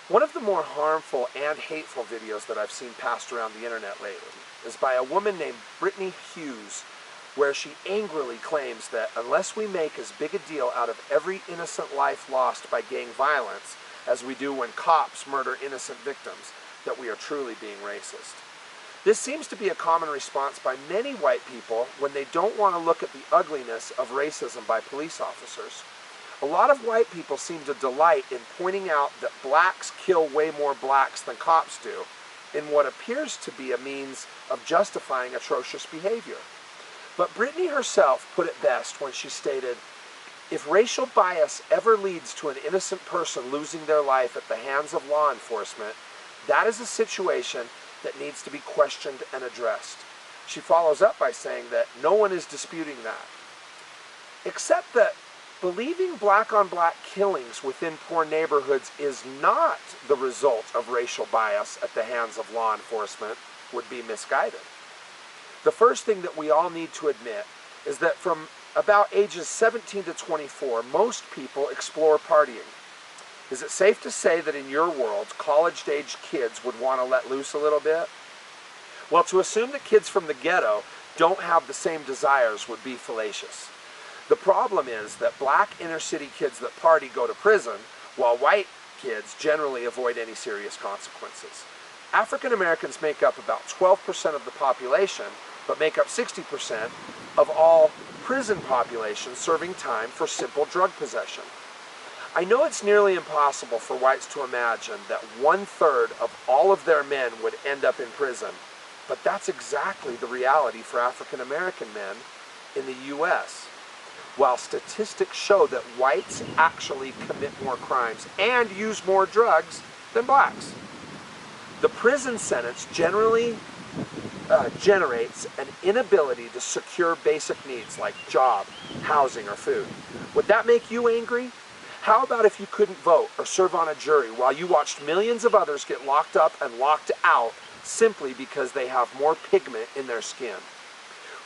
One of the more harmful and hateful videos that I've seen passed around the internet lately is by a woman named Brittany Hughes, where she angrily claims that unless we make as big a deal out of every innocent life lost by gang violence as we do when cops murder innocent victims, that we are truly being racist. This seems to be a common response by many white people when they don't want to look at the ugliness of racism by police officers. A lot of white people seem to delight in pointing out that blacks kill way more blacks than cops do, in what appears to be a means of justifying atrocious behavior. But Brittany herself put it best when she stated, "If racial bias ever leads to an innocent person losing their life at the hands of law enforcement, that is a situation that needs to be questioned and addressed." She follows up by saying that no one is disputing that, except that believing black-on-black killings within poor neighborhoods is not the result of racial bias at the hands of law enforcement would be misguided. The first thing that we all need to admit is that from about ages 17 to 24, most people explore partying. Is it safe to say that in your world, college-aged kids would want to let loose a little bit? Well, to assume that kids from the ghetto don't have the same desires would be fallacious. The problem is that black inner-city kids that party go to prison, while white kids generally avoid any serious consequences. African Americans make up about 12% of the population, but make up 60% of all prison population serving time for simple drug possession. I know it's nearly impossible for whites to imagine that 1/3 of all of their men would end up in prison, but that's exactly the reality for African American men in the U.S. While statistics show that whites actually commit more crimes and use more drugs than blacks. The prison sentence generally generates an inability to secure basic needs like job, housing, or food. Would that make you angry? How about if you couldn't vote or serve on a jury while you watched millions of others get locked up and locked out simply because they have more pigment in their skin?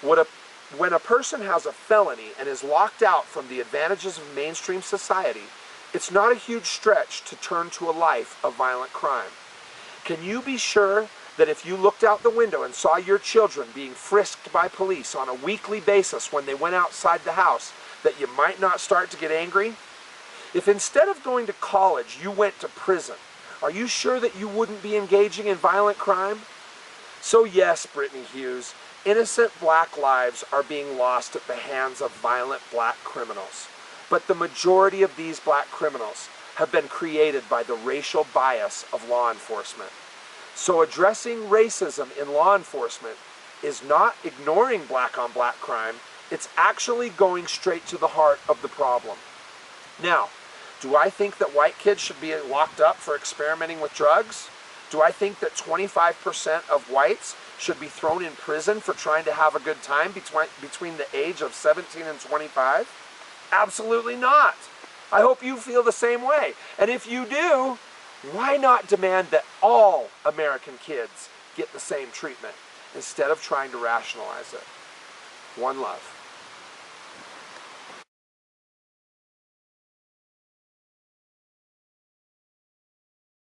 When a person has a felony and is locked out from the advantages of mainstream society, it's not a huge stretch to turn to a life of violent crime. Can you be sure that if you looked out the window and saw your children being frisked by police on a weekly basis when they went outside the house, that you might not start to get angry? If instead of going to college you went to prison, are you sure that you wouldn't be engaging in violent crime? So yes, Brittany Hughes, innocent black lives are being lost at the hands of violent black criminals. But the majority of these black criminals have been created by the racial bias of law enforcement. So addressing racism in law enforcement is not ignoring black-on-black crime, it's actually going straight to the heart of the problem. Now, do I think that white kids should be locked up for experimenting with drugs? Do I think that 25% of whites should be thrown in prison for trying to have a good time between the age of 17 and 25? Absolutely not. I hope you feel the same way. And if you do, why not demand that all American kids get the same treatment instead of trying to rationalize it? One love.